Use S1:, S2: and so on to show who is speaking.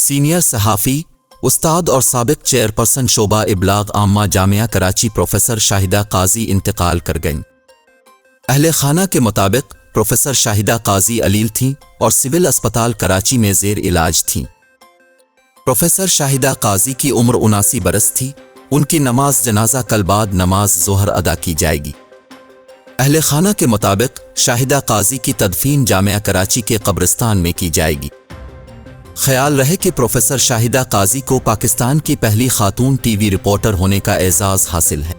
S1: Senior सहाफ़ी, उस्ताद और साबिक चेयरपर्सन शोबा इबलाग आम्मा जामिया कराची प्रोफेसर शाहिदा काजी इंतकाल कर गईं। अहले खाना के मुताबिक प्रोफेसर शाहिदा काजी अलील थीं और सिविल अस्पताल कराची में ज़ेर इलाज थीं। प्रोफेसर शाहिदा काजी की उम्र 79 बरस थी। उनकी नमाज जनाजा कल बाद नमाज ज़ोहर अदा की जाएगी। अहले खाना के मुताबिक शाहिदा काजी की तदफीन जामिया कराची के कब्रिस्तान में की जाएगी। ख्याल रहे कि प्रोफेसर शाहिदा काजी को पाकिस्तान की पहली खातून टीवी रिपोर्टर होने का एजाज़ हासिल है।